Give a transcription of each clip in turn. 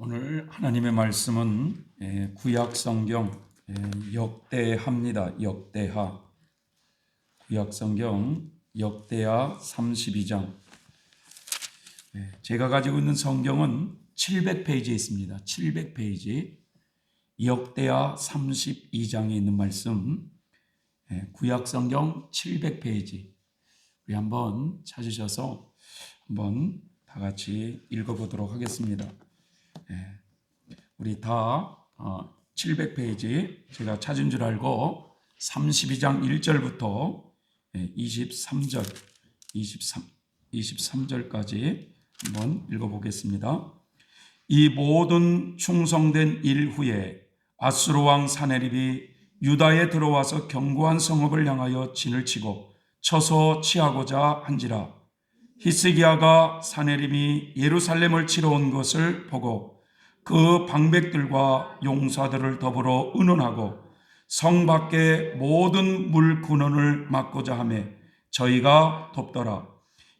오늘 하나님의 말씀은 구약 성경 역대하입니다. 역대하. 구약 성경 역대하 32장. 제가 가지고 있는 성경은 700페이지에 있습니다. 700페이지. 역대하 32장에 있는 말씀. 구약 성경 700페이지. 우리 한번 찾으셔서 한번 다 같이 읽어보도록 하겠습니다. 우리 다 700페이지 제가 찾은 줄 알고 32장 1절부터 23절까지 한번 읽어보겠습니다. 이 모든 충성된 일 후에 아수르 왕 사네립이 유다에 들어와서 견고한 성읍을 향하여 진을 치고 쳐서 취하고자 한지라. 히스기야가 사네립이 예루살렘을 치러 온 것을 보고 그 방백들과 용사들을 더불어 의논하고 성 밖의 모든 물 근원을 막고자 하며 저희가 돕더라.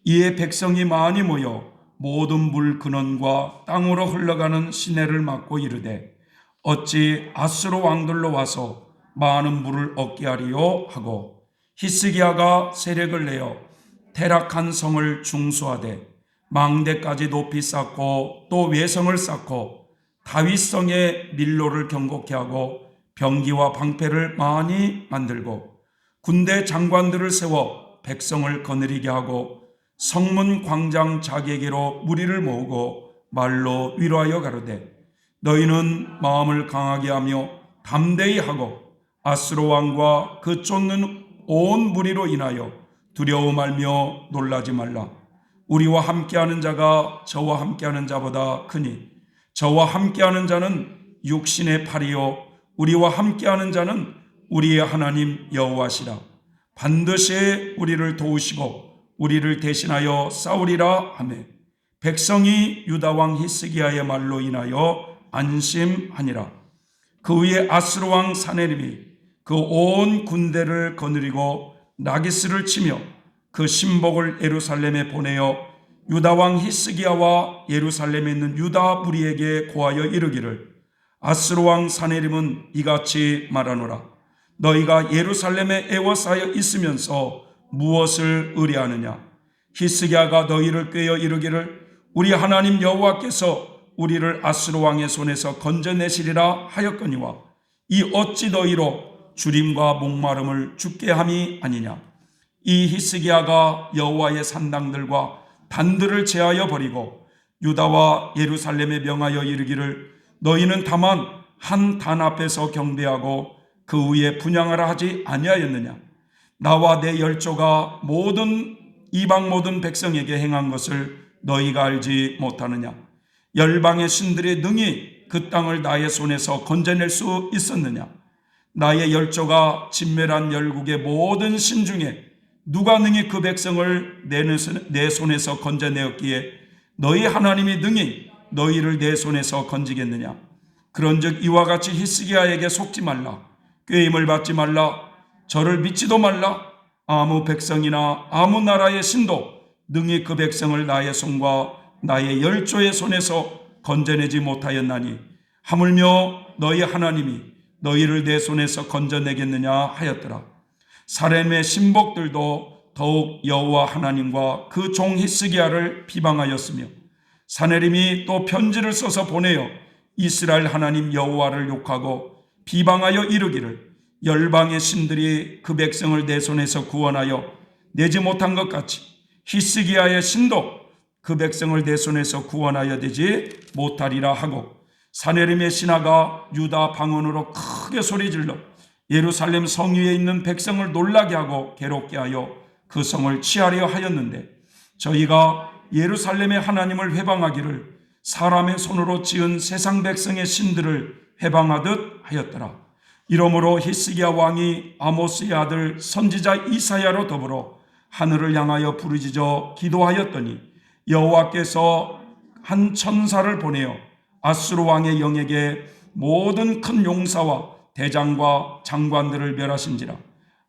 이에 백성이 많이 모여 모든 물 근원과 땅으로 흘러가는 시내를 막고 이르되 어찌 아수르 왕들로 와서 많은 물을 얻게 하리요 하고 히스기야가 세력을 내어 태락한 성을 중수하되 망대까지 높이 쌓고 또 외성을 쌓고 다윗성의 밀로를 견고케 하고 병기와 방패를 많이 만들고 군대 장관들을 세워 백성을 거느리게 하고 성문 광장 자객으로 무리를 모으고 말로 위로하여 가로되 너희는 마음을 강하게 하며 담대히 하고 아수르 왕과 그 쫓는 온 무리로 인하여 두려움하며 놀라지 말라. 우리와 함께하는 자가 저와 함께하는 자보다 크니 저와 함께하는 자는 육신의 팔이요 우리와 함께하는 자는 우리의 하나님 여호와시라. 반드시 우리를 도우시고 우리를 대신하여 싸우리라 하며 백성이 유다 왕 히스기야의 말로 인하여 안심하니라. 그 위에 아수르 왕 사네립이 그 온 군대를 거느리고 나기스를 치며 그 신복을 예루살렘에 보내어 유다 왕 히스기야와 예루살렘에 있는 유다 무리에게 고하여 이르기를 아수르 왕 사네립은 이같이 말하노라. 너희가 예루살렘에 애워싸여 있으면서 무엇을 의뢰하느냐? 히스기야가 너희를 꾀어 이르기를 우리 하나님 여호와께서 우리를 아수르 왕의 손에서 건져내시리라 하였거니와 이 어찌 너희로 주림과 목마름을 죽게 함이 아니냐? 이 히스기야가 여호와의 산당들과 단들을 제하여 버리고 유다와 예루살렘에 명하여 이르기를 너희는 다만 한 단 앞에서 경배하고 그 위에 분향하라 하지 아니하였느냐? 나와 내 열조가 모든 이방 모든 백성에게 행한 것을 너희가 알지 못하느냐? 열방의 신들이 능히 그 땅을 나의 손에서 건져낼 수 있었느냐? 나의 열조가 진멸한 열국의 모든 신 중에 누가 능히 그 백성을 내 손에서 건져내었기에 너희 하나님이 능히 너희를 내 손에서 건지겠느냐? 그런즉 이와 같이 히스기야에게 속지 말라. 꾀임을 받지 말라. 저를 믿지도 말라. 아무 백성이나 아무 나라의 신도 능히 그 백성을 나의 손과 나의 열조의 손에서 건져내지 못하였나니 하물며 너희 하나님이 너희를 내 손에서 건져내겠느냐 하였더라. 사렘의 신복들도 더욱 여호와 하나님과 그 종 히스기야를 비방하였으며 사네립이 또 편지를 써서 보내어 이스라엘 하나님 여호와를 욕하고 비방하여 이르기를 열방의 신들이 그 백성을 내 손에서 구원하여 내지 못한 것 같이 히스기야의 신도 그 백성을 내 손에서 구원하여 되지 못하리라 하고 사네립의 신하가 유다 방언으로 크게 소리질러 예루살렘 성 위에 있는 백성을 놀라게 하고 괴롭게 하여 그 성을 취하려 하였는데 저희가 예루살렘의 하나님을 회방하기를 사람의 손으로 지은 세상 백성의 신들을 회방하듯 하였더라. 이러므로 히스기야 왕이 아모스의 아들 선지자 이사야로 더불어 하늘을 향하여 부르짖어 기도하였더니 여호와께서 한 천사를 보내어 아수르 왕의 영에게 모든 큰 용사와 대장과 장관들을 멸하신지라.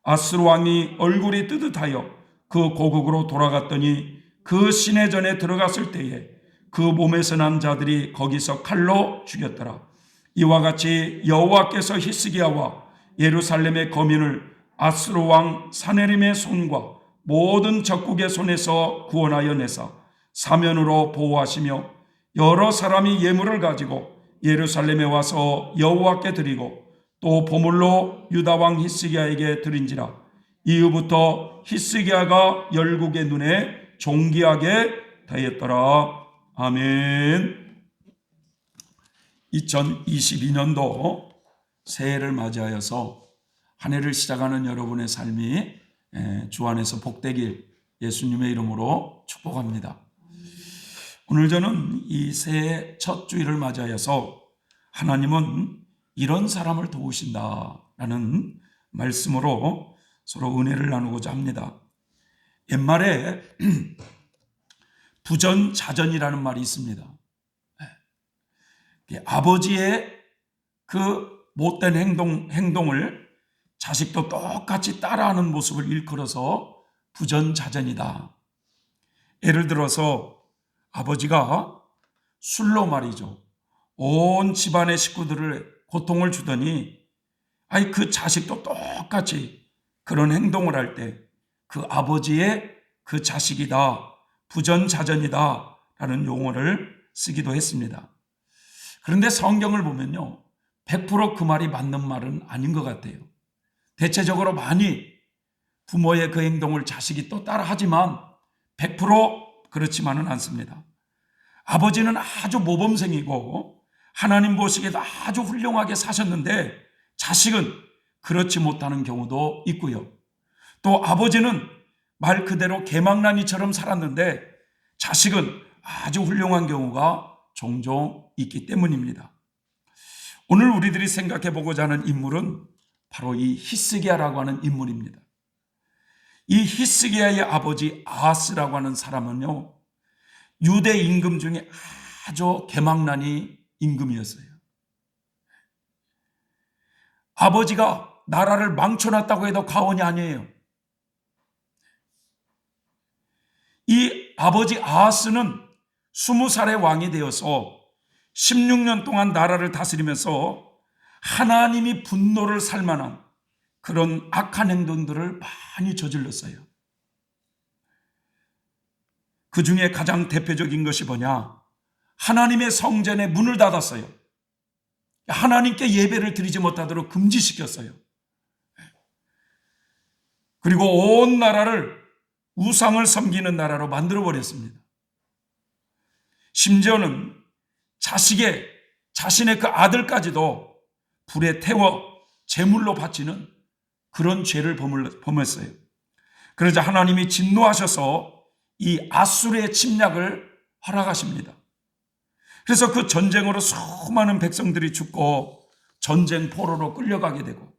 아수르 왕이 얼굴이 뜨뜻하여 그 고국으로 돌아갔더니 그 시내전에 들어갔을 때에 그 몸에서 난 자들이 거기서 칼로 죽였더라. 이와 같이 여호와께서 히스기야와 예루살렘의 거민을 아수르 왕 사네림의 손과 모든 적국의 손에서 구원하여 내사 사면으로 보호하시며 여러 사람이 예물을 가지고 예루살렘에 와서 여호와께 드리고 또 보물로 유다 왕 히스기야에게 드린지라. 이후부터 히스기야가 열국의 눈에 존귀하게 되었더라. 아멘. 2022년도 새해를 맞이하여서 한 해를 시작하는 여러분의 삶이 주 안에서 복되길 예수님의 이름으로 축복합니다. 오늘 저는 이 새해 첫 주일을 맞이하여서 하나님은 이런 사람을 도우신다라는 말씀으로 서로 은혜를 나누고자 합니다. 옛말에 부전자전이라는 말이 있습니다. 아버지의 그 못된 행동을 자식도 똑같이 따라하는 모습을 일컬어서 부전자전이다. 예를 들어서 아버지가 술로 말이죠, 온 집안의 식구들을 고통을 주더니 그 자식도 똑같이 그런 행동을 할 때 그 아버지의 그 자식이다, 부전자전이다 라는 용어를 쓰기도 했습니다. 그런데 성경을 보면요, 100% 그 말이 맞는 말은 아닌 것 같아요. 대체적으로 많이 부모의 그 행동을 자식이 또 따라하지만 100% 그렇지만은 않습니다. 아버지는 아주 모범생이고 하나님 보시기에도 아주 훌륭하게 사셨는데 자식은 그렇지 못하는 경우도 있고요. 또 아버지는 말 그대로 개망나니처럼 살았는데 자식은 아주 훌륭한 경우가 종종 있기 때문입니다. 오늘 우리들이 생각해 보고자 하는 인물은 바로 이 히스기야라고 하는 인물입니다. 이 히스기야의 아버지 아하스라고 하는 사람은요, 유대 임금 중에 아주 개망나니 임금이었어요. 아버지가 나라를 망쳐놨다고 해도 과언이 아니에요. 이 아버지 아하스는 20살의 왕이 되어서 16년 동안 나라를 다스리면서 하나님이 분노를 살 만한 그런 악한 행동들을 많이 저질렀어요. 그 중에 가장 대표적인 것이 뭐냐? 하나님의 성전의 문을 닫았어요. 하나님께 예배를 드리지 못하도록 금지시켰어요. 그리고 온 나라를 우상을 섬기는 나라로 만들어버렸습니다. 심지어는 자신의 그 아들까지도 불에 태워 제물로 바치는 그런 죄를 범했어요. 그러자 하나님이 진노하셔서 이 아수르의 침략을 허락하십니다. 그래서 그 전쟁으로 수많은 백성들이 죽고 전쟁 포로로 끌려가게 되고,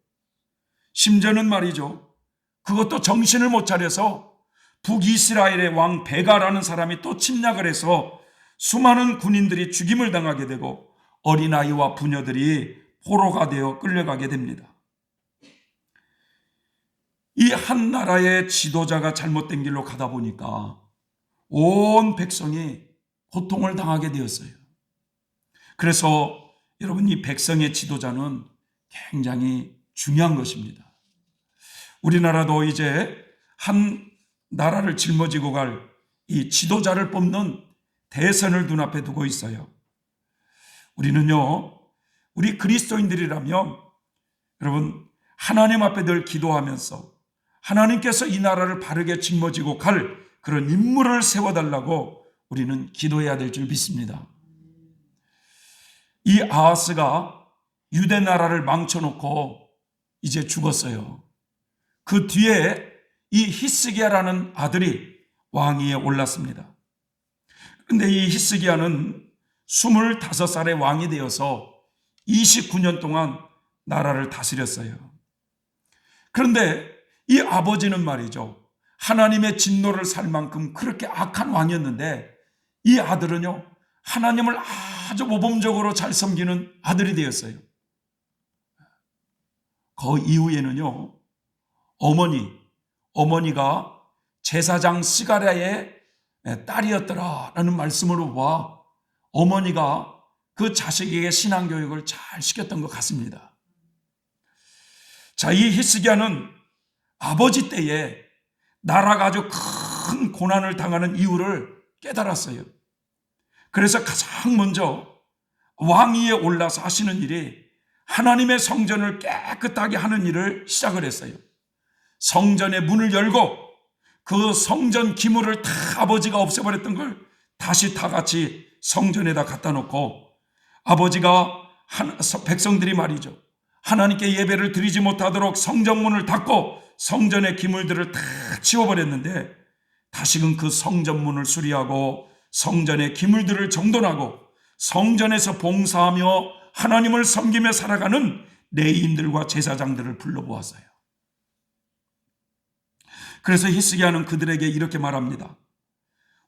심지어는 말이죠, 그것도 정신을 못 차려서 북이스라엘의 왕 베가라는 사람이 또 침략을 해서 수많은 군인들이 죽임을 당하게 되고 어린아이와 부녀들이 포로가 되어 끌려가게 됩니다. 이 한 나라의 지도자가 잘못된 길로 가다 보니까 온 백성이 고통을 당하게 되었어요. 그래서 여러분, 이 백성의 지도자는 굉장히 중요한 것입니다. 우리나라도 이제 한 나라를 짊어지고 갈 이 지도자를 뽑는 대선을 눈앞에 두고 있어요. 우리는요, 우리 그리스도인들이라면 여러분, 하나님 앞에 늘 기도하면서 하나님께서 이 나라를 바르게 짊어지고 갈 그런 인물을 세워달라고 우리는 기도해야 될 줄 믿습니다. 이 아하스가 유대 나라를 망쳐놓고 이제 죽었어요. 그 뒤에 이 히스기야라는 아들이 왕위에 올랐습니다. 그런데 이 히스기야는 25살의 왕이 되어서 29년 동안 나라를 다스렸어요. 그런데 이 아버지는 말이죠, 하나님의 진노를 살 만큼 그렇게 악한 왕이었는데 이 아들은요, 하나님을 아주 모범적으로 잘 섬기는 아들이 되었어요. 그 이후에는요, 어머니가 제사장 스가랴의 딸이었더라라는 말씀으로 봐 어머니가 그 자식에게 신앙교육을 잘 시켰던 것 같습니다. 자, 이 히스기야는 아버지 때에 나라가 아주 큰 고난을 당하는 이유를 깨달았어요. 그래서 가장 먼저 왕위에 올라서 하시는 일이 하나님의 성전을 깨끗하게 하는 일을 시작을 했어요. 성전의 문을 열고 그 성전 기물을 다 아버지가 없애버렸던 걸 다시 다 같이 성전에다 갖다 놓고, 아버지가 백성들이 말이죠, 하나님께 예배를 드리지 못하도록 성전문을 닫고 성전의 기물들을 다 치워버렸는데, 다시금 그 성전문을 수리하고 성전의 기물들을 정돈하고 성전에서 봉사하며 하나님을 섬기며 살아가는 레위인들과 제사장들을 불러보았어요. 그래서 히스기야는 그들에게 이렇게 말합니다.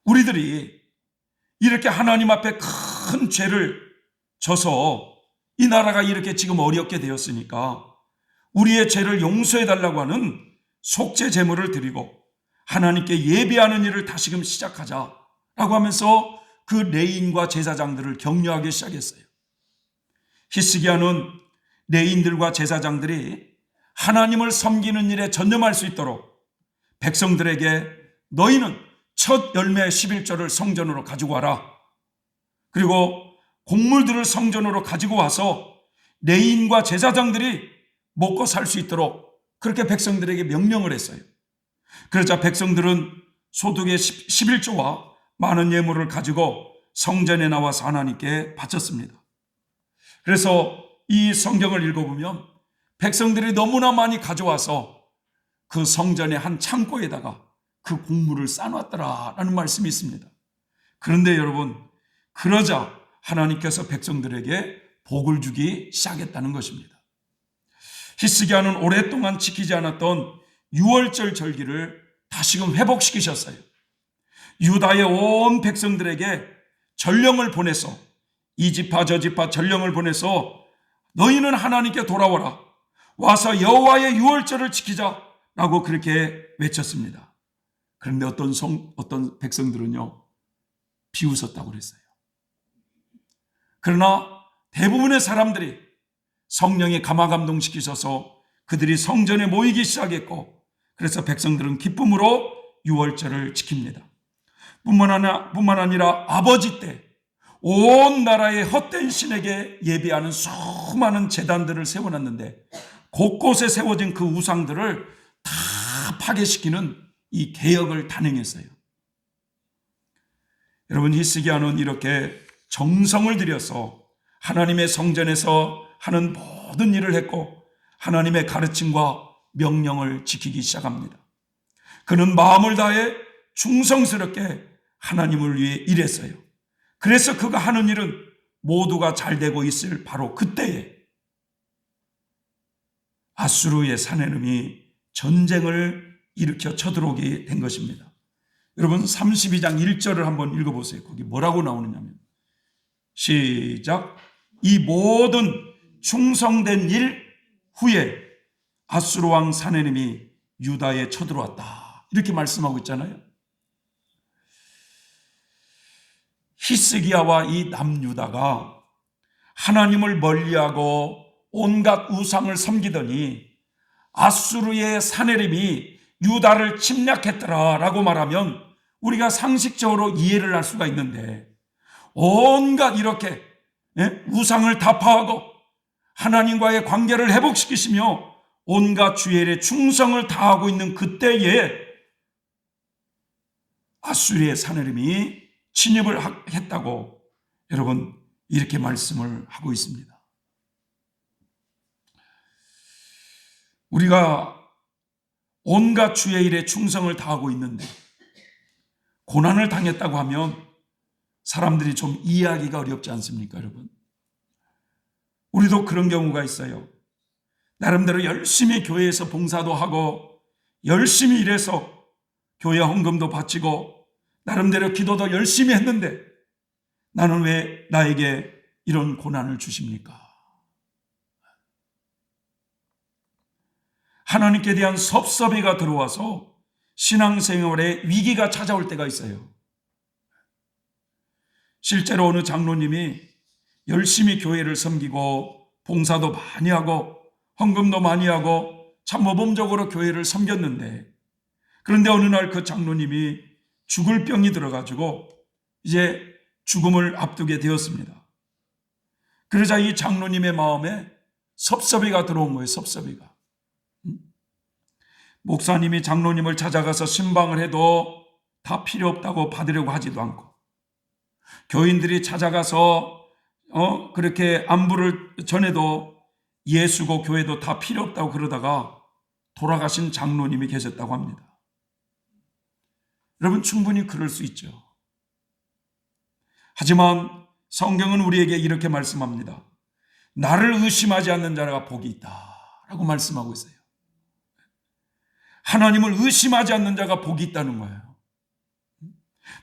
우리들이 이렇게 하나님 앞에 큰 죄를 져서 이 나라가 이렇게 지금 어렵게 되었으니까 우리의 죄를 용서해 달라고 하는 속죄 제물을 드리고 하나님께 예배하는 일을 다시금 시작하자라고 하면서 그 레위인과 제사장들을 격려하기 시작했어요. 히스기야는 레위인들과 제사장들이 하나님을 섬기는 일에 전념할 수 있도록 백성들에게 너희는 첫 열매 11조를 성전으로 가지고 와라, 그리고 곡물들을 성전으로 가지고 와서 레위인과 제사장들이 먹고 살 수 있도록 그렇게 백성들에게 명령을 했어요. 그러자 백성들은 소득의 11조와 많은 예물을 가지고 성전에 나와서 하나님께 바쳤습니다. 그래서 이 성경을 읽어보면 백성들이 너무나 많이 가져와서 그 성전의 한 창고에다가 그 곡물을 쌓아놨더라라는 말씀이 있습니다. 그런데 여러분, 그러자 하나님께서 백성들에게 복을 주기 시작했다는 것입니다. 히스기야는 오랫동안 지키지 않았던 유월절 절기를 다시금 회복시키셨어요. 유다의 온 백성들에게 전령을 보내서, 이 지파 저 지파 전령을 보내서 너희는 하나님께 돌아와라, 와서 여호와의 유월절을 지키자라고 그렇게 외쳤습니다. 그런데 어떤 백성들은요, 비웃었다고 그랬어요. 그러나 대부분의 사람들이 성령이 감화감동시키셔서 그들이 성전에 모이기 시작했고, 그래서 백성들은 기쁨으로 유월절을 지킵니다. 뿐만 아니라 아버지 때 온 나라의 헛된 신에게 예배하는 수많은 제단들을 세워놨는데 곳곳에 세워진 그 우상들을 다 파괴시키는 이 개혁을 단행했어요. 여러분, 히스기야는 이렇게 정성을 들여서 하나님의 성전에서 하는 모든 일을 했고 하나님의 가르침과 명령을 지키기 시작합니다. 그는 마음을 다해 충성스럽게 하나님을 위해 일했어요. 그래서 그가 하는 일은 모두가 잘 되고 있을 바로 그때에 아수르의 사내림이 전쟁을 일으켜 쳐들어오게 된 것입니다. 여러분, 32장 1절을 한번 읽어보세요. 거기 뭐라고 나오느냐면, 시작. 이 모든 충성된 일 후에 아수르 왕 사내림이 유다에 쳐들어왔다, 이렇게 말씀하고 있잖아요. 히스기야와 이 남유다가 하나님을 멀리하고 온갖 우상을 섬기더니 아수르의 사내림이 유다를 침략했더라라고 말하면 우리가 상식적으로 이해를 할 수가 있는데, 온갖 이렇게 우상을 타파하고 하나님과의 관계를 회복시키시며 온갖 주일에 충성을 다하고 있는 그때에 아수르의 사내림이 침입을 했다고 여러분 이렇게 말씀을 하고 있습니다. 우리가 온갖 주의 일에 충성을 다하고 있는데 고난을 당했다고 하면 사람들이 좀 이해하기가 어렵지 않습니까, 여러분? 우리도 그런 경우가 있어요. 나름대로 열심히 교회에서 봉사도 하고 열심히 일해서 교회 헌금도 바치고 나름대로 기도도 열심히 했는데 나는 왜 나에게 이런 고난을 주십니까? 하나님께 대한 섭섭이가 들어와서 신앙생활에 위기가 찾아올 때가 있어요. 실제로 어느 장로님이 열심히 교회를 섬기고 봉사도 많이 하고 헌금도 많이 하고 참 모범적으로 교회를 섬겼는데, 그런데 어느 날 그 장로님이 죽을 병이 들어가지고 이제 죽음을 앞두게 되었습니다. 그러자 이 장로님의 마음에 섭섭이가 들어온 거예요. 섭섭이가. 목사님이 장로님을 찾아가서 신방을 해도 다 필요 없다고 받으려고 하지도 않고, 교인들이 찾아가서 그렇게 안부를 전해도 예수고 교회도 다 필요 없다고 그러다가 돌아가신 장로님이 계셨다고 합니다. 여러분, 충분히 그럴 수 있죠. 하지만 성경은 우리에게 이렇게 말씀합니다. 나를 의심하지 않는 자가 복이 있다라고 말씀하고 있어요. 하나님을 의심하지 않는 자가 복이 있다는 거예요.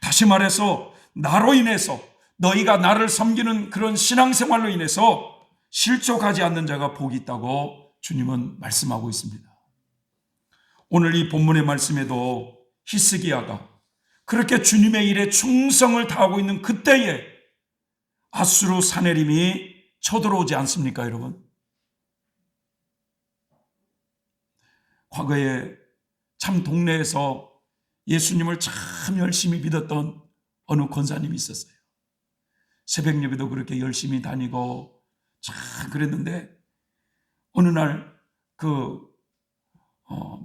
다시 말해서 나로 인해서, 너희가 나를 섬기는 그런 신앙생활로 인해서 실족하지 않는 자가 복이 있다고 주님은 말씀하고 있습니다. 오늘 이 본문의 말씀에도 히스기야가 그렇게 주님의 일에 충성을 다하고 있는 그때에 아수르 사내림이 쳐들어오지 않습니까, 여러분? 과거에 참 동네에서 예수님을 참 열심히 믿었던 어느 권사님이 있었어요. 새벽 예배도 그렇게 열심히 다니고 참 그랬는데, 어느 날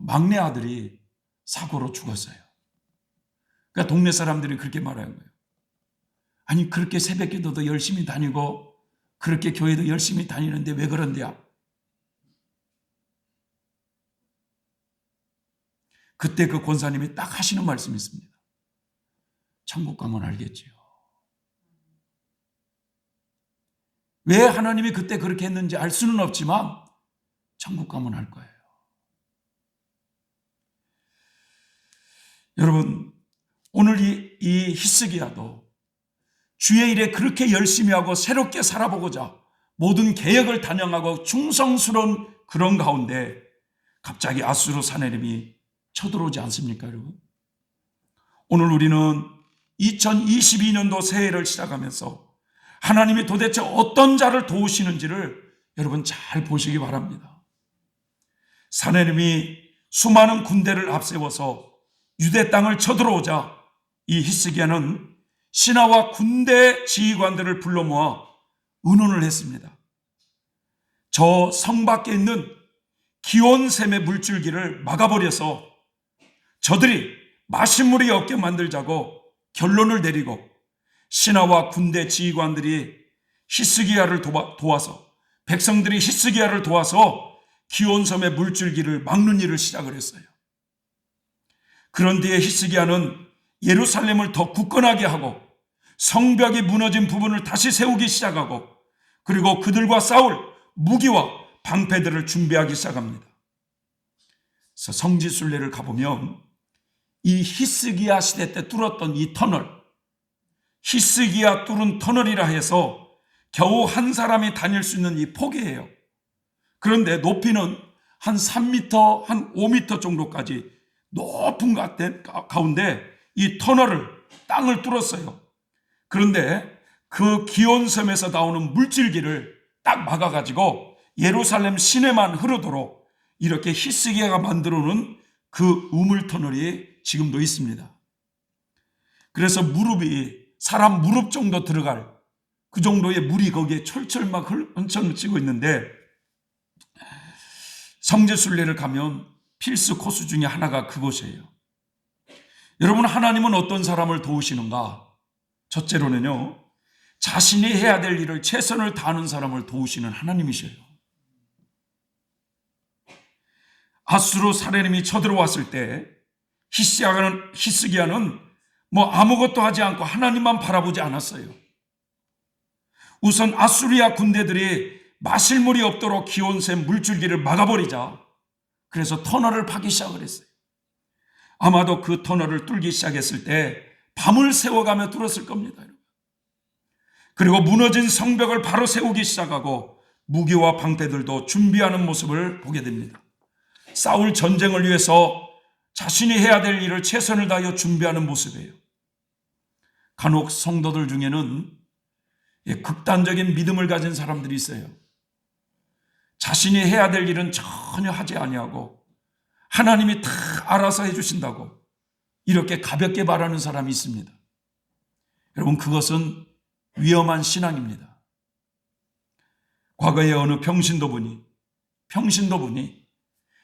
막내 아들이 사고로 죽었어요. 그러니까 동네 사람들이 그렇게 말하는 거예요. 아니, 그렇게 새벽 기도도 열심히 다니고 그렇게 교회도 열심히 다니는데 왜 그런데요? 그때 그 권사님이 딱 하시는 말씀이 있습니다. 천국 가면 알겠지요. 왜 하나님이 그때 그렇게 했는지 알 수는 없지만 천국 가면 알 거예요. 여러분, 오늘 이 히스기야도 주의 일에 그렇게 열심히 하고 새롭게 살아보고자 모든 계획을 단행하고 충성스러운 그런 가운데 갑자기 아수르 사내림이 쳐들어오지 않습니까, 여러분? 오늘 우리는 2022년도 새해를 시작하면서 하나님이 도대체 어떤 자를 도우시는지를 여러분 잘 보시기 바랍니다. 사내림이 수많은 군대를 앞세워서 유대 땅을 쳐들어오자 이 히스기야는 신하와 군대 지휘관들을 불러 모아 의논을 했습니다. 저 성 밖에 있는 기온샘의 물줄기를 막아버려서 저들이 마실 물이 없게 만들자고 결론을 내리고, 신하와 군대 지휘관들이 히스기야를 도와서, 백성들이 히스기야를 도와서 기온섬의 물줄기를 막는 일을 시작을 했어요. 그런 뒤에 히스기야는 예루살렘을 더 굳건하게 하고 성벽이 무너진 부분을 다시 세우기 시작하고, 그리고 그들과 싸울 무기와 방패들을 준비하기 시작합니다. 그래서 성지순례를 가보면 이 히스기야 시대 때 뚫었던 이 터널, 히스기야 뚫은 터널이라 해서 겨우 한 사람이 다닐 수 있는 이 폭이에요. 그런데 높이는 한 3m, 한 5m 정도까지 높은 가운데 이 터널을, 땅을 뚫었어요. 그런데 그 기온섬에서 나오는 물질기를 딱 막아가지고 예루살렘 시내만 흐르도록 이렇게 히스기야가 만들어 놓은 그 우물 터널이 지금도 있습니다. 그래서 사람 무릎 정도 들어갈 그 정도의 물이 거기에 철철 막 훔치고 있는데, 성지순례를 가면 필수 코스 중에 하나가 그곳이에요. 여러분, 하나님은 어떤 사람을 도우시는가? 첫째로는요, 자신이 해야 될 일을 최선을 다하는 사람을 도우시는 하나님이셔요. 아수르 사내림이 쳐들어왔을 때 히스기야는 아무것도 하지 않고 하나님만 바라보지 않았어요. 우선 아수리아 군대들이 마실 물이 없도록 기온샘 물줄기를 막아버리자, 그래서 터널을 파기 시작을 했어요. 아마도 그 터널을 뚫기 시작했을 때 밤을 새워가며 뚫었을 겁니다. 그리고 무너진 성벽을 바로 세우기 시작하고 무기와 방패들도 준비하는 모습을 보게 됩니다. 싸울 전쟁을 위해서 자신이 해야 될 일을 최선을 다하여 준비하는 모습이에요. 간혹 성도들 중에는 극단적인 믿음을 가진 사람들이 있어요. 자신이 해야 될 일은 전혀 하지 아니하고 하나님이 다 알아서 해주신다고 이렇게 가볍게 말하는 사람이 있습니다. 여러분, 그것은 위험한 신앙입니다. 과거에 어느 평신도분이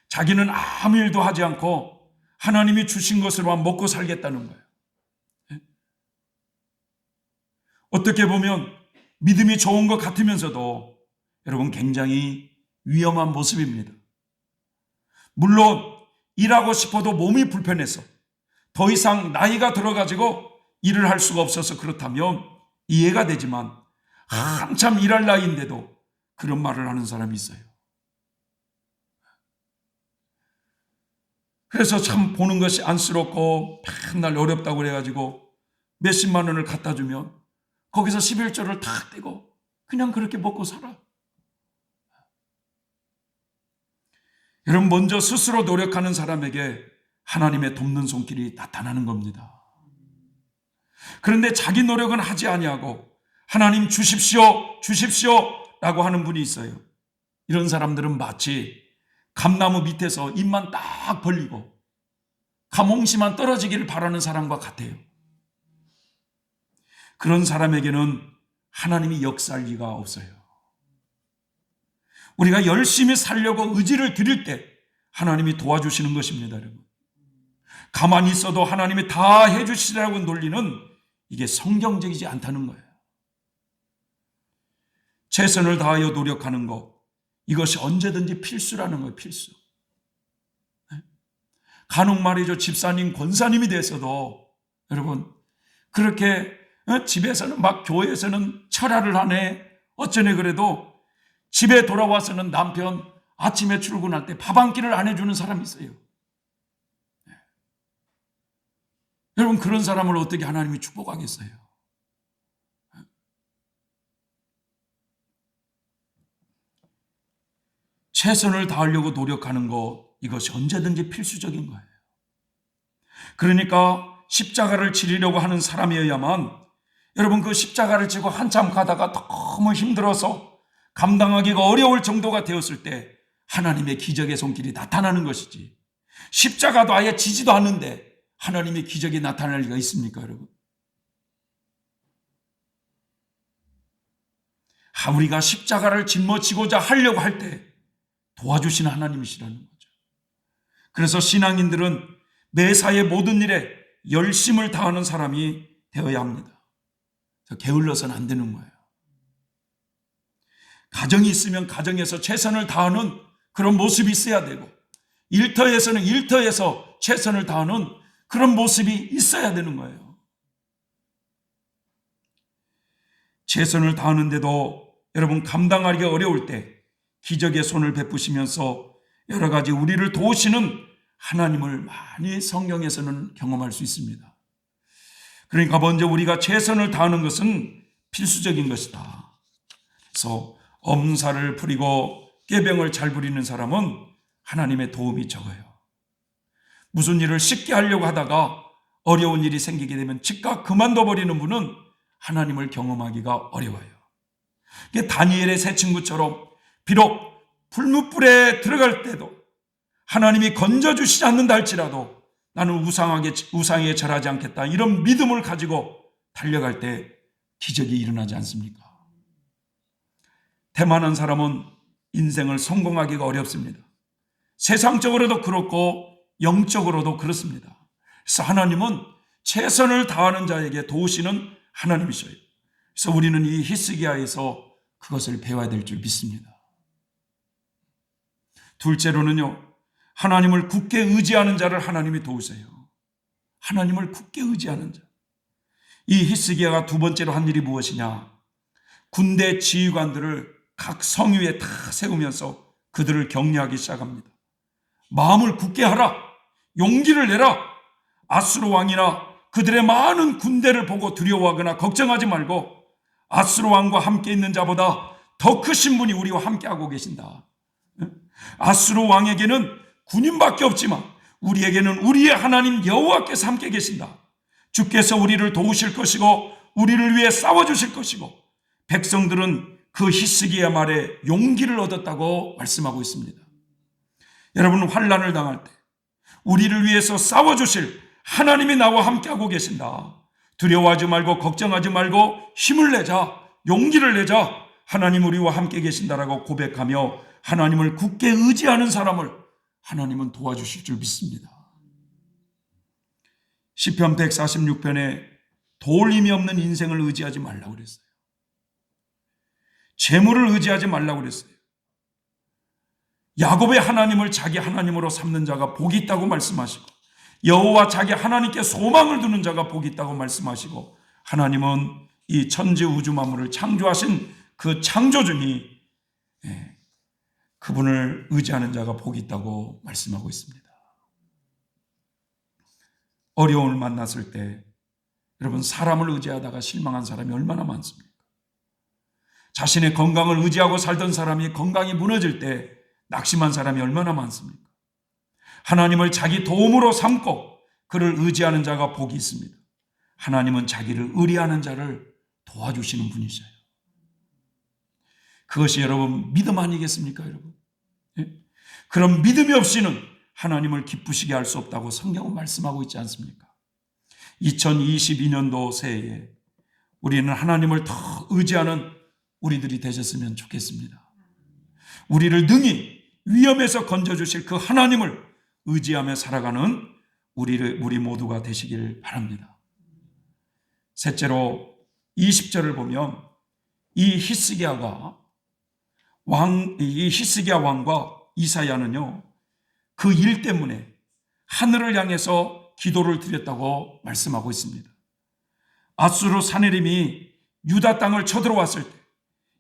자기는 아무 일도 하지 않고 하나님이 주신 것으로만 먹고 살겠다는 거예요. 어떻게 보면 믿음이 좋은 것 같으면서도 여러분, 굉장히 위험한 모습입니다. 물론 일하고 싶어도 몸이 불편해서 더 이상 나이가 들어가지고 일을 할 수가 없어서 그렇다면 이해가 되지만 한참 일할 나이인데도 그런 말을 하는 사람이 있어요. 그래서 참 보는 것이 안쓰럽고 맨날 어렵다고 그래가지고 몇십만 원을 갖다 주면 거기서 11조를 탁 떼고 그냥 그렇게 먹고 살아. 여러분, 먼저 스스로 노력하는 사람에게 하나님의 돕는 손길이 나타나는 겁니다. 그런데 자기 노력은 하지 아니하고 하나님 주십시오, 주십시오 라고 하는 분이 있어요. 이런 사람들은 마치 감나무 밑에서 입만 딱 벌리고 감홍시만 떨어지기를 바라는 사람과 같아요. 그런 사람에게는 하나님이 역사할 리가 없어요. 우리가 열심히 살려고 의지를 드릴 때 하나님이 도와주시는 것입니다, 여러분. 가만히 있어도 하나님이 다 해주시라고 논리는 이게 성경적이지 않다는 거예요. 최선을 다하여 노력하는 것, 이것이 언제든지 필수라는 거예요, 필수. 간혹 말이죠, 집사님, 권사님이 돼서도 여러분 그렇게 집에서는 막 교회에서는 철야를 하네, 어쩌네 그래도 집에 돌아와서는 남편 아침에 출근할 때 밥 한 끼를 안 해주는 사람이 있어요. 여러분, 그런 사람을 어떻게 하나님이 축복하겠어요? 최선을 다하려고 노력하는 것, 이것이 언제든지 필수적인 거예요. 그러니까 십자가를 지리려고 하는 사람이어야만, 여러분, 그 십자가를 지고 한참 가다가 너무 힘들어서 감당하기가 어려울 정도가 되었을 때 하나님의 기적의 손길이 나타나는 것이지, 십자가도 아예 지지도 않는데 하나님의 기적이 나타날 리가 있습니까, 여러분? 우리가 십자가를 짊어지고자 하려고 할 때 도와주시는 하나님이시라는 거죠. 그래서 신앙인들은 매사의 모든 일에 열심을 다하는 사람이 되어야 합니다. 게을러서는 안 되는 거예요. 가정이 있으면 가정에서 최선을 다하는 그런 모습이 있어야 되고, 일터에서는 일터에서 최선을 다하는 그런 모습이 있어야 되는 거예요. 최선을 다하는데도 여러분 감당하기가 어려울 때 기적의 손을 베푸시면서 여러 가지 우리를 도우시는 하나님을 많이 성경에서는 경험할 수 있습니다. 그러니까 먼저 우리가 최선을 다하는 것은 필수적인 것이다. 그래서 엄살을 부리고 꾀병을 잘 부리는 사람은 하나님의 도움이 적어요. 무슨 일을 쉽게 하려고 하다가 어려운 일이 생기게 되면 즉각 그만둬 버리는 분은 하나님을 경험하기가 어려워요. 다니엘의 세 친구처럼 비록 불뭇불에 들어갈 때도 하나님이 건져주시지 않는다 할지라도 나는 우상에 절하지 않겠다, 이런 믿음을 가지고 달려갈 때 기적이 일어나지 않습니까? 태만한 사람은 인생을 성공하기가 어렵습니다. 세상적으로도 그렇고 영적으로도 그렇습니다. 그래서 하나님은 최선을 다하는 자에게 도우시는 하나님이셔요. 그래서 우리는 이 히스기야에서 그것을 배워야 될 줄 믿습니다. 둘째로는요, 하나님을 굳게 의지하는 자를 하나님이 도우세요. 하나님을 굳게 의지하는 자. 이 히스기야가 두 번째로 한 일이 무엇이냐? 군대 지휘관들을 각 성위에 다 세우면서 그들을 격려하기 시작합니다. 마음을 굳게 하라, 용기를 내라. 아수르 왕이나 그들의 많은 군대를 보고 두려워하거나 걱정하지 말고 아수르 왕과 함께 있는 자보다 더 크신 분이 우리와 함께하고 계신다. 아수르 왕에게는 군인밖에 없지만 우리에게는 우리의 하나님 여호와께서 함께 계신다. 주께서 우리를 도우실 것이고 우리를 위해 싸워주실 것이고 백성들은 그 히스기야 말에 용기를 얻었다고 말씀하고 있습니다. 여러분, 환난을 당할 때 우리를 위해서 싸워주실 하나님이 나와 함께하고 계신다. 두려워하지 말고 걱정하지 말고 힘을 내자, 용기를 내자. 하나님 우리와 함께 계신다라고 고백하며 하나님을 굳게 의지하는 사람을 하나님은 도와주실 줄 믿습니다. 시편 146편에 도울 힘이 없는 인생을 의지하지 말라고 그랬어요. 재물을 의지하지 말라고 그랬어요. 야곱의 하나님을 자기 하나님으로 삼는 자가 복이 있다고 말씀하시고 여호와 자기 하나님께 소망을 두는 자가 복이 있다고 말씀하시고 하나님은 이 천지 우주 만물을 창조하신 그 창조주니 그분을 의지하는 자가 복이 있다고 말씀하고 있습니다. 어려움을 만났을 때 여러분, 사람을 의지하다가 실망한 사람이 얼마나 많습니까? 자신의 건강을 의지하고 살던 사람이 건강이 무너질 때 낙심한 사람이 얼마나 많습니까? 하나님을 자기 도움으로 삼고 그를 의지하는 자가 복이 있습니다. 하나님은 자기를 의리하는 자를 도와주시는 분이셔요. 그것이 여러분 믿음 아니겠습니까, 여러분? 그런 믿음이 없이는 하나님을 기쁘시게 할 수 없다고 성경은 말씀하고 있지 않습니까? 2022년도 새해에 우리는 하나님을 더 의지하는 우리들이 되셨으면 좋겠습니다. 우리를 능히 위험에서 건져주실 그 하나님을 의지하며 살아가는 우리 모두가 되시길 바랍니다. 셋째로 20절을 보면 이 히스기야 왕과 이사야는요, 그 일 때문에 하늘을 향해서 기도를 드렸다고 말씀하고 있습니다. 아수르 사네림이 유다 땅을 쳐들어왔을 때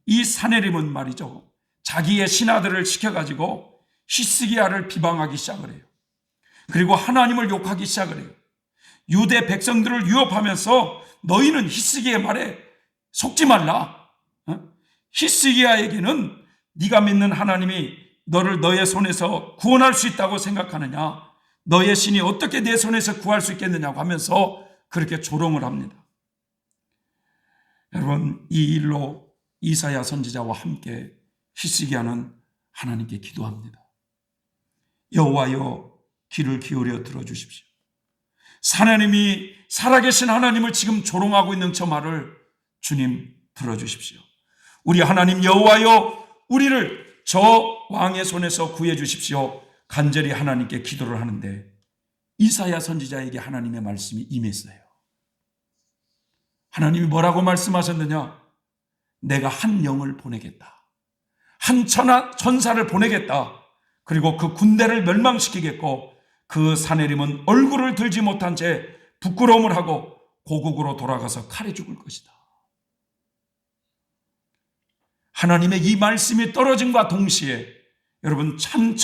이 사네림은 말이죠, 자기의 신하들을 시켜가지고 히스기야를 비방하기 시작을 해요. 그리고 하나님을 욕하기 시작을 해요. 유대 백성들을 유혹하면서 너희는 히스기야의 말에 속지 말라. 히스기야에게는 네가 믿는 하나님이 너를 너의 손에서 구원할 수 있다고 생각하느냐? 너의 신이 어떻게 내 손에서 구할 수 있겠느냐고 하면서 그렇게 조롱을 합니다. 여러분, 이 일로 이사야 선지자와 함께 히스기야는 하나님께 기도합니다. 여호와여, 귀를 기울여 들어주십시오. 하나님이 살아계신 하나님을 지금 조롱하고 있는 저 말을 주님 들어주십시오. 우리 하나님 여호와여, 우리를 저 왕의 손에서 구해 주십시오. 간절히 하나님께 기도를 하는데 이사야 선지자에게 하나님의 말씀이 임했어요. 하나님이 뭐라고 말씀하셨느냐? 내가 한 영을 보내겠다. 한 천사를 보내겠다. 그리고 그 군대를 멸망시키겠고 그 사내림은 얼굴을 들지 못한 채 부끄러움을 하고 고국으로 돌아가서 칼에 죽을 것이다. 하나님의 이 말씀이 떨어짐과 동시에 여러분, 참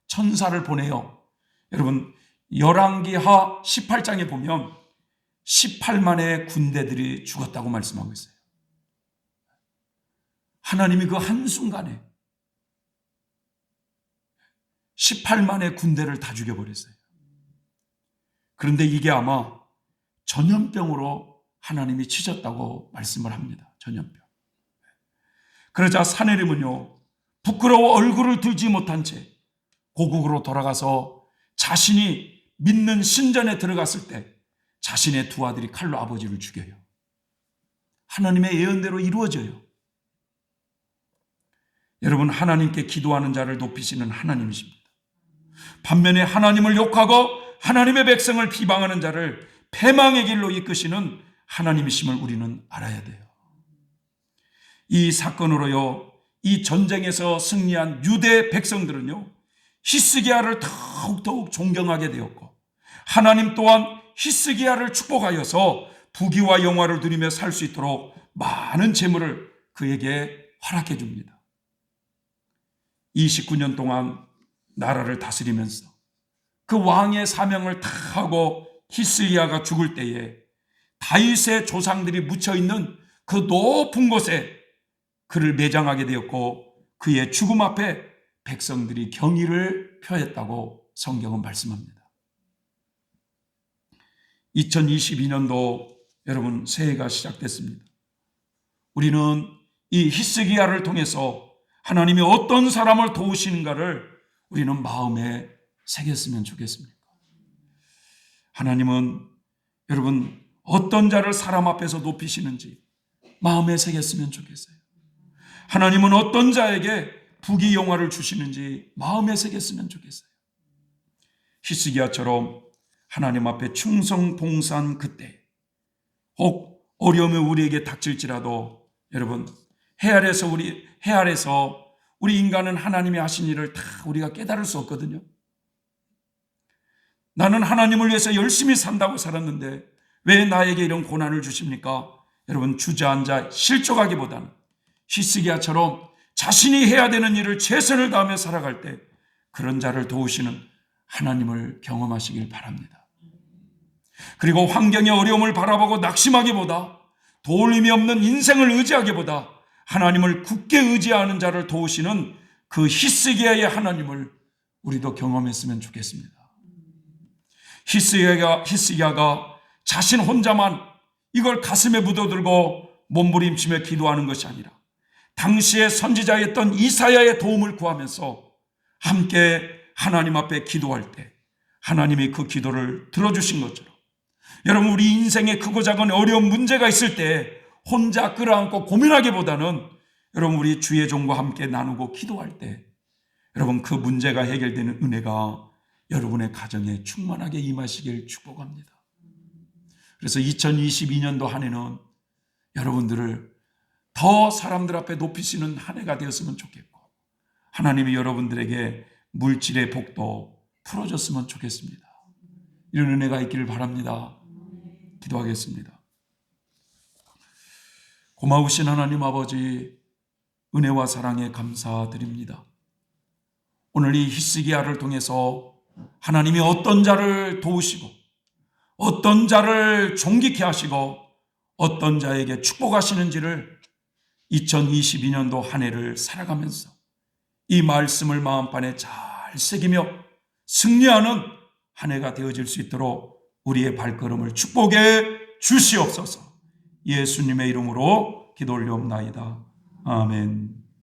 천사를 보내요. 여러분, 열왕기하 18장에 보면 18만의 군대들이 죽었다고 말씀하고 있어요. 하나님이 그 한순간에 18만의 군대를 다 죽여버렸어요. 그런데 이게 아마 전염병으로 하나님이 치셨다고 말씀을 합니다. 전염병. 그러자 사내림은요, 부끄러워 얼굴을 들지 못한 채 고국으로 돌아가서 자신이 믿는 신전에 들어갔을 때 자신의 두 아들이 칼로 아버지를 죽여요. 하나님의 예언대로 이루어져요. 여러분, 하나님께 기도하는 자를 높이시는 하나님이십니다. 반면에 하나님을 욕하고 하나님의 백성을 비방하는 자를 패망의 길로 이끄시는 하나님이심을 우리는 알아야 돼요. 이 사건으로요, 이 전쟁에서 승리한 유대 백성들은요, 히스기야를 더욱 존경하게 되었고 하나님 또한 히스기야를 축복하여서 부귀와 영화를 누리며 살 수 있도록 많은 재물을 그에게 허락해 줍니다. 29년 동안 나라를 다스리면서 그 왕의 사명을 다 하고 히스기야가 죽을 때에 다윗의 조상들이 묻혀있는 그 높은 곳에 그를 매장하게 되었고 그의 죽음 앞에 백성들이 경의를 표했다고 성경은 말씀합니다. 2022년도 여러분 새해가 시작됐습니다. 우리는 이 히스기야를 통해서 하나님이 어떤 사람을 도우시는가를 우리는 마음에 새겼으면 좋겠습니다. 하나님은 여러분 어떤 자를 사람 앞에서 높이시는지 마음에 새겼으면 좋겠어요. 하나님은 어떤 자에게 부귀영화를 주시는지 마음에 새겼으면 좋겠어요. 히스기야처럼 하나님 앞에 충성 봉사한 그때 혹 어려움이 우리에게 닥칠지라도 여러분 해 아래서 우리 인간은 하나님이 하신 일을 다 우리가 깨달을 수 없거든요. 나는 하나님을 위해서 열심히 산다고 살았는데 왜 나에게 이런 고난을 주십니까? 여러분 주저앉아 실족하기보다는 히스기야처럼 자신이 해야 되는 일을 최선을 다하며 살아갈 때 그런 자를 도우시는 하나님을 경험하시길 바랍니다. 그리고 환경의 어려움을 바라보고 낙심하기보다 도울 힘이 없는 인생을 의지하기보다 하나님을 굳게 의지하는 자를 도우시는 그 히스기야의 하나님을 우리도 경험했으면 좋겠습니다. 히스기야가 자신 혼자만 이걸 가슴에 묻어들고 몸부림치며 기도하는 것이 아니라 당시의 선지자였던 이사야의 도움을 구하면서 함께 하나님 앞에 기도할 때 하나님이 그 기도를 들어주신 것처럼 여러분 우리 인생에 크고 작은 어려운 문제가 있을 때 혼자 끌어안고 고민하기보다는 여러분 우리 주의 종과 함께 나누고 기도할 때 여러분 그 문제가 해결되는 은혜가 여러분의 가정에 충만하게 임하시길 축복합니다. 그래서 2022년도 한 해는 여러분들을 더 사람들 앞에 높이시는 한 해가 되었으면 좋겠고 하나님이 여러분들에게 물질의 복도 풀어줬으면 좋겠습니다. 이런 은혜가 있기를 바랍니다. 기도하겠습니다. 고마우신 하나님 아버지 은혜와 사랑에 감사드립니다. 오늘 이 히스기야를 통해서 하나님이 어떤 자를 도우시고 어떤 자를 존귀케 하시고 어떤 자에게 축복하시는지를 2022년도 한 해를 살아가면서 이 말씀을 마음판에 잘 새기며 승리하는 한 해가 되어질 수 있도록 우리의 발걸음을 축복해 주시옵소서. 예수님의 이름으로 기도 올리옵나이다. 아멘.